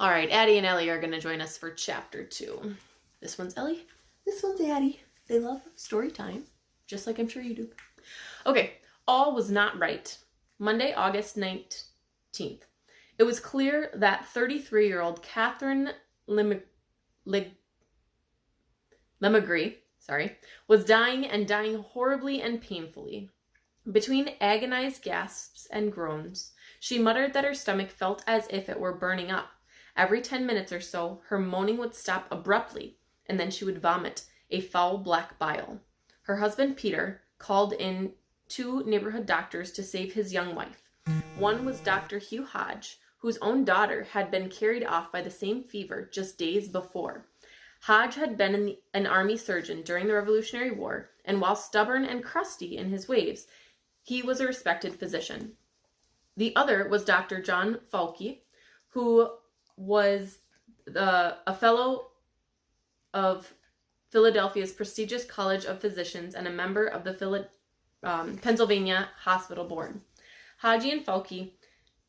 All right, Addie and Ellie are going to join us for chapter 2. This one's Ellie. This one's Addie. They love story time, just like I'm sure you do. Okay, all was not right. Monday, August 19th. It was clear that 33-year-old Catherine Lemagry, was dying and dying horribly and painfully. Between agonized gasps and groans, she muttered that her stomach felt as if it were burning up. Every 10 minutes or so, her moaning would stop abruptly, and then she would vomit a foul black bile. Her husband, Peter, called in 2 neighborhood doctors to save his young wife. One was Dr. Hugh Hodge, whose own daughter had been carried off by the same fever just days before. Hodge had been an army surgeon during the Revolutionary War, and while stubborn and crusty in his ways, he was a respected physician. The other was Dr. John Falke, who was a fellow of Philadelphia's prestigious College of Physicians and a member of the Pennsylvania Hospital Board. Hodge and Falke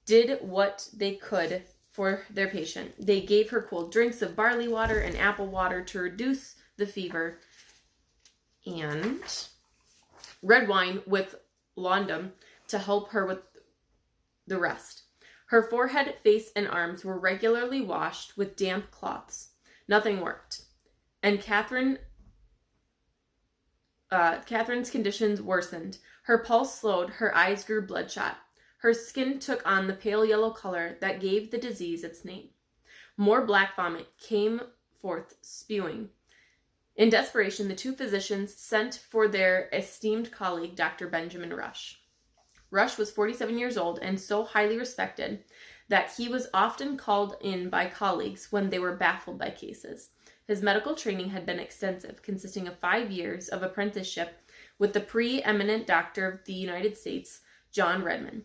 did what they could for their patient. They gave her cold drinks of barley water and apple water to reduce the fever, and red wine with laudanum to help her with the rest. Her forehead, face, and arms were regularly washed with damp cloths. Nothing worked, and Catherine's conditions worsened. Her pulse slowed, her eyes grew bloodshot. Her skin took on the pale yellow color that gave the disease its name. More black vomit came forth, spewing. In desperation, the 2 physicians sent for their esteemed colleague, Dr. Benjamin Rush. Rush was 47 years old and so highly respected that he was often called in by colleagues when they were baffled by cases. His medical training had been extensive, consisting of 5 years of apprenticeship with the preeminent doctor of the United States, John Redmond.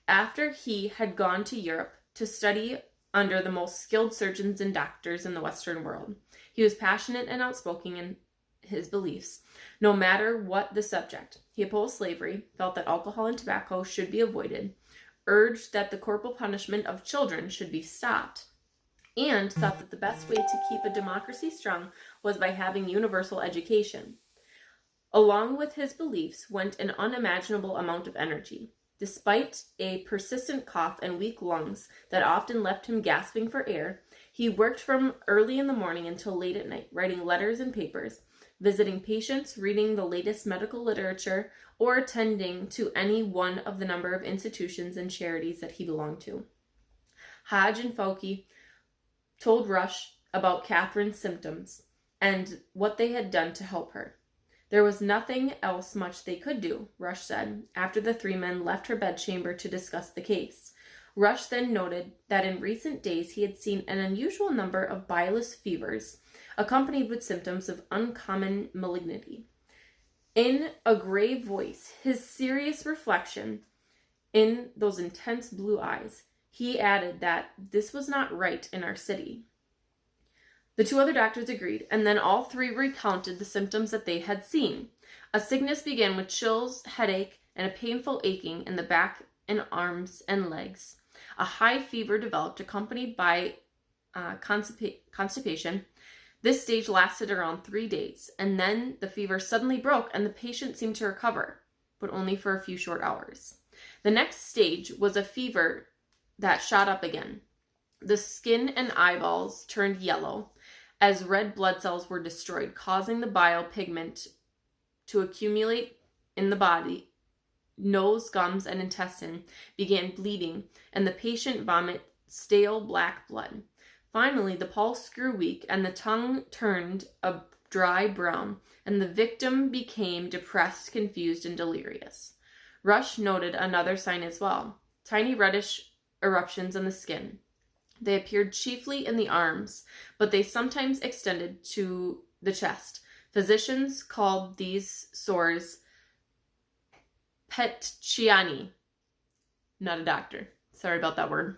After he had gone to Europe to study under the most skilled surgeons and doctors in the Western world, he was passionate and outspoken in his beliefs, no matter what the subject. He opposed slavery, felt that alcohol and tobacco should be avoided, urged that the corporal punishment of children should be stopped, and thought that the best way to keep a democracy strong was by having universal education. Along with his beliefs went an unimaginable amount of energy. Despite a persistent cough and weak lungs that often left him gasping for air, he worked from early in the morning until late at night, writing letters and papers, visiting patients, reading the latest medical literature, or attending to any one of the number of institutions and charities that he belonged to. Hodge and Falke told Rush about Catherine's symptoms and what they had done to help her. There was nothing else much they could do, Rush said, after the 3 men left her bedchamber to discuss the case. Rush then noted that in recent days he had seen an unusual number of bilious fevers, accompanied with symptoms of uncommon malignity. In a grave voice, his serious reflection in those intense blue eyes, he added that this was not right in our city. The 2 other doctors agreed, and then all 3 recounted the symptoms that they had seen. A sickness began with chills, headache, and a painful aching in the back and arms and legs. A high fever developed, accompanied by constipation. This stage lasted around 3 days, and then the fever suddenly broke and the patient seemed to recover, but only for a few short hours. The next stage was a fever that shot up again. The skin and eyeballs turned yellow as red blood cells were destroyed, causing the bile pigment to accumulate in the body. Nose, gums, and intestine began bleeding, and the patient vomited stale black blood. Finally, the pulse grew weak, and the tongue turned a dry brown, and the victim became depressed, confused, and delirious. Rush noted another sign as well: tiny reddish eruptions in the skin. They appeared chiefly in the arms, but they sometimes extended to the chest. Physicians called these sores pettiniae. Not a doctor. Sorry about that word.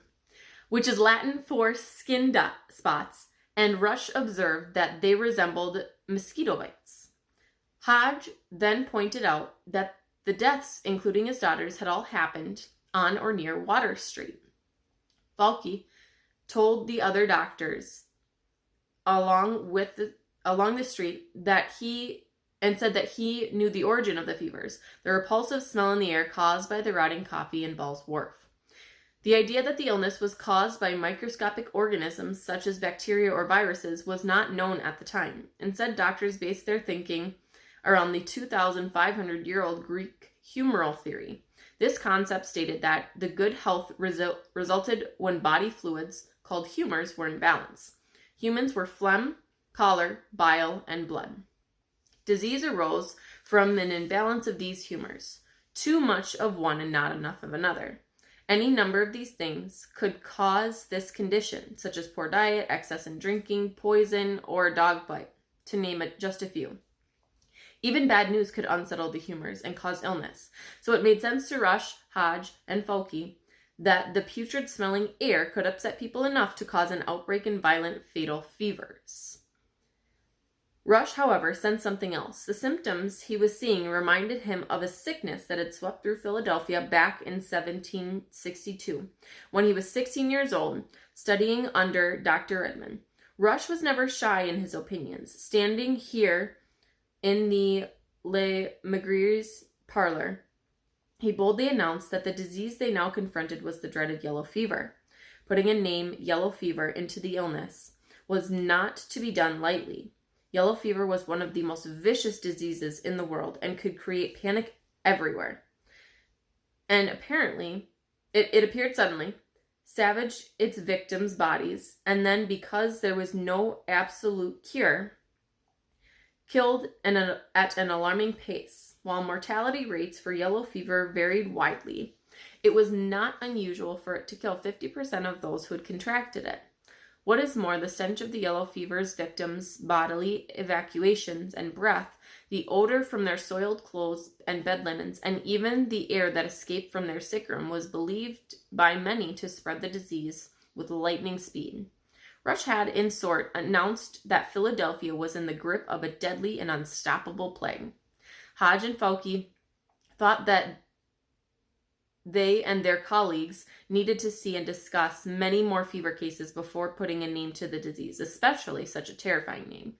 Which is Latin for skin spots, and Rush observed that they resembled mosquito bites. Hodge then pointed out that the deaths, including his daughters, had all happened on or near Water Street. Falke told the other doctors along the street and said that he knew the origin of the fevers, the repulsive smell in the air caused by the rotting coffee in Ball's Wharf. The idea that the illness was caused by microscopic organisms such as bacteria or viruses was not known at the time. Instead, doctors based their thinking around the 2,500-year-old Greek humoral theory. This concept stated that the good health resulted when body fluids, called humors, were in balance. Humans were phlegm, choler, bile, and blood. Disease arose from an imbalance of these humors, too much of one and not enough of another. Any number of these things could cause this condition, such as poor diet, excess in drinking, poison, or a dog bite, to name it just a few. Even bad news could unsettle the humors and cause illness, so it made sense to Rush, Hodge, and Folke that the putrid-smelling air could upset people enough to cause an outbreak in violent, fatal fevers. Rush, however, sensed something else. The symptoms he was seeing reminded him of a sickness that had swept through Philadelphia back in 1762, when he was 16 years old, studying under Dr. Redmond. Rush was never shy in his opinions. Standing here in the Le Maigre's parlor, he boldly announced that the disease they now confronted was the dreaded yellow fever. Putting a name, yellow fever, into the illness was not to be done lightly. Yellow fever was one of the most vicious diseases in the world and could create panic everywhere. And apparently, it appeared suddenly, savaged its victims' bodies, and then, because there was no absolute cure, killed at an alarming pace. While mortality rates for yellow fever varied widely, it was not unusual for it to kill 50% of those who had contracted it. What is more, the stench of the yellow fever's victims' bodily evacuations and breath, the odor from their soiled clothes and bed linens, and even the air that escaped from their sick room was believed by many to spread the disease with lightning speed. Rush had, in short, announced that Philadelphia was in the grip of a deadly and unstoppable plague. Hodge and Folke thought that they and their colleagues needed to see and discuss many more fever cases before putting a name to the disease, especially such a terrifying name.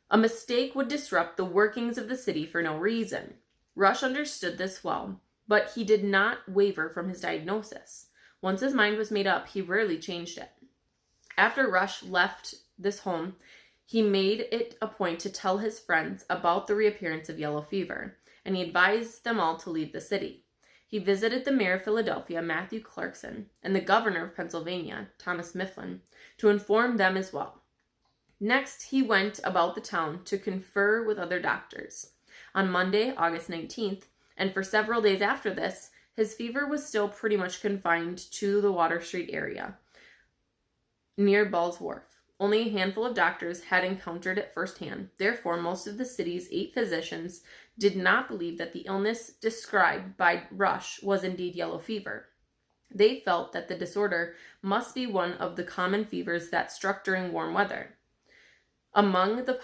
A mistake would disrupt the workings of the city for no reason. Rush understood this well, but he did not waver from his diagnosis. Once his mind was made up, he rarely changed it. After Rush left this home, he made it a point to tell his friends about the reappearance of yellow fever, and he advised them all to leave the city. He visited the mayor of Philadelphia, Matthew Clarkson, and the governor of Pennsylvania, Thomas Mifflin, to inform them as well. Next, he went about the town to confer with other doctors. On Monday, August 19th, and for several days after this, his fever was still pretty much confined to the Water Street area, near Ball's Wharf. Only a handful of doctors had encountered it firsthand. Therefore, most of the city's 8 physicians did not believe that the illness described by Rush was indeed yellow fever. They felt that the disorder must be one of the common fevers that struck during warm weather. Among the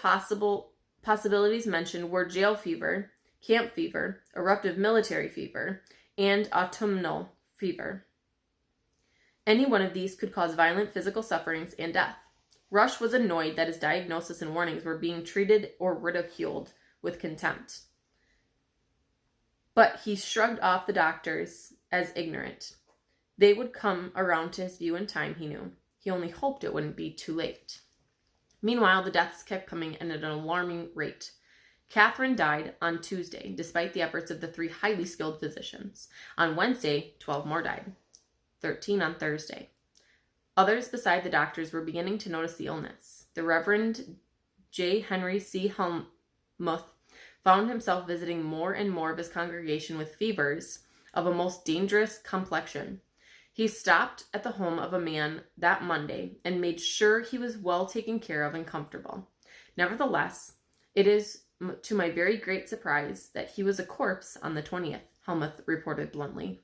possibilities mentioned were jail fever, camp fever, eruptive military fever, and autumnal fever. Any one of these could cause violent physical sufferings and death. Rush was annoyed that his diagnosis and warnings were being treated or ridiculed with contempt. But he shrugged off the doctors as ignorant. They would come around to his view in time, he knew. He only hoped it wouldn't be too late. Meanwhile, the deaths kept coming at an alarming rate. Catherine died on Tuesday, despite the efforts of the 3 highly skilled physicians. On Wednesday, 12 more died. 13 on Thursday. Others beside the doctors were beginning to notice the illness. The Reverend J. Henry C. Helmuth found himself visiting more and more of his congregation with fevers of a most dangerous complexion. He stopped at the home of a man that Monday and made sure he was well taken care of and comfortable. Nevertheless, it is to my very great surprise that he was a corpse on the 20th, Helmuth reported bluntly.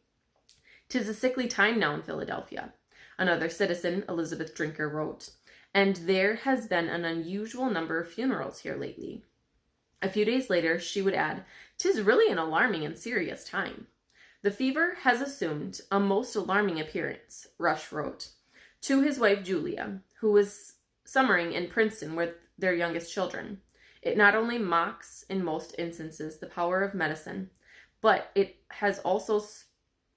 "'Tis a sickly time now in Philadelphia," another citizen, Elizabeth Drinker, wrote, "and there has been an unusual number of funerals here lately." A few days later, she would add, "'Tis really an alarming and serious time." "The fever has assumed a most alarming appearance," Rush wrote. to his wife Julia, who was summering in Princeton with their youngest children. It not only mocks, in most instances, the power of medicine, but it has also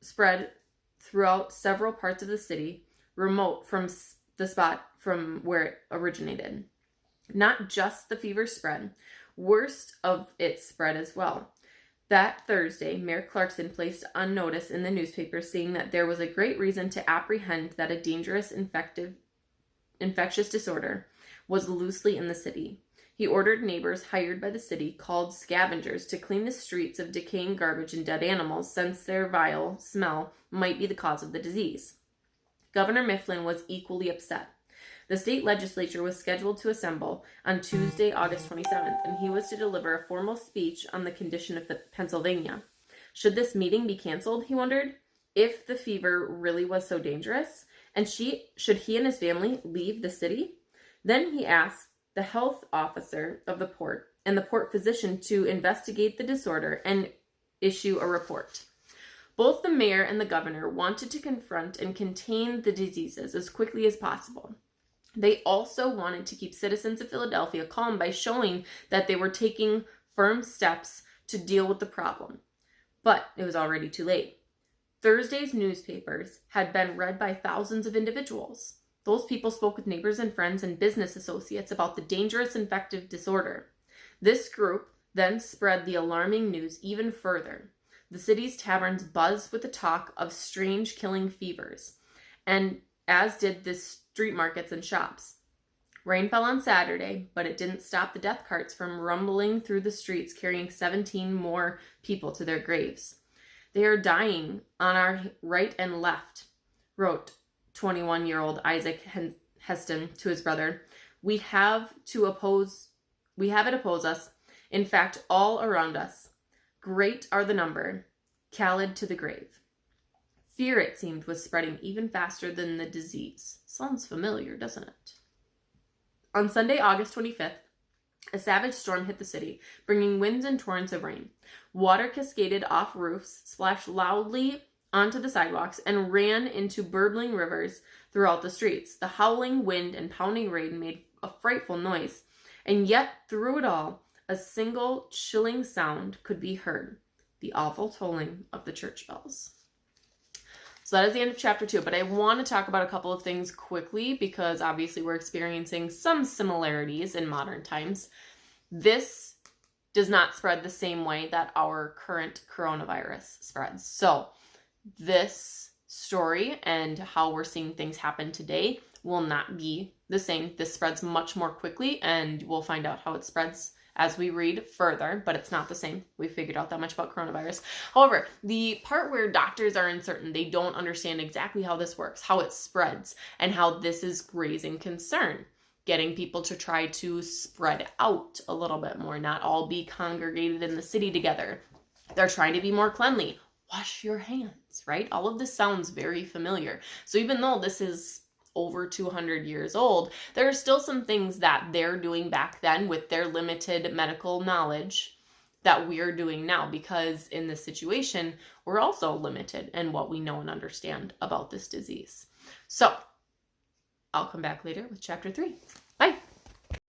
spread throughout several parts of the city, remote from the spot from where it originated. Not just the fever spread, worst of it spread as well. That Thursday, Mayor Clarkson placed on notice in the newspaper saying that there was a great reason to apprehend that a dangerous infectious disorder was loosely in the city. He ordered neighbors hired by the city, called scavengers, to clean the streets of decaying garbage and dead animals, since their vile smell might be the cause of the disease. Governor Mifflin was equally upset. The state legislature was scheduled to assemble on Tuesday, August 27th, and he was to deliver a formal speech on the condition of Pennsylvania. Should this meeting be canceled, he wondered, if the fever really was so dangerous? And should he and his family leave the city? Then he asked the health officer of the port and the port physician to investigate the disorder and issue a report. Both the mayor and the governor wanted to confront and contain the diseases as quickly as possible. They also wanted to keep citizens of Philadelphia calm by showing that they were taking firm steps to deal with the problem. But it was already too late. Thursday's newspapers had been read by thousands of individuals. Those people spoke with neighbors and friends and business associates about the dangerous infective disorder. This group then spread the alarming news even further. The city's taverns buzzed with the talk of strange killing fevers, and as did the street markets and shops. Rain fell on Saturday, but it didn't stop the death carts from rumbling through the streets, carrying 17 more people to their graves. They are dying on our right and left, wrote 21-year-old Isaac Heston to his brother. We have it oppose us, in fact, all around us. Great are the number, called to the grave. Fear, it seemed, was spreading even faster than the disease. Sounds familiar, doesn't it? On Sunday, August 25th, a savage storm hit the city, bringing winds and torrents of rain. Water cascaded off roofs, splashed loudly onto the sidewalks, and ran into burbling rivers throughout the streets. The howling wind and pounding rain made a frightful noise, and yet through it all, a single chilling sound could be heard: the awful tolling of the church bells. So that is the end of chapter 2, but I want to talk about a couple of things quickly because obviously we're experiencing some similarities in modern times. This does not spread the same way that our current coronavirus spreads. So this story and how we're seeing things happen today will not be the same. This spreads much more quickly, and we'll find out how it spreads as we read further, but it's not the same. We figured out that much about coronavirus. However, the part where doctors are uncertain, they don't understand exactly how this works, how it spreads, and how this is raising concern. Getting people to try to spread out a little bit more, not all be congregated in the city together. They're trying to be more cleanly. Wash your hands, right? All of this sounds very familiar. So even though this is over 200 years old, there are still some things that they're doing back then with their limited medical knowledge that we're doing now, because in this situation, we're also limited in what we know and understand about this disease. So I'll come back later with chapter 3. Bye.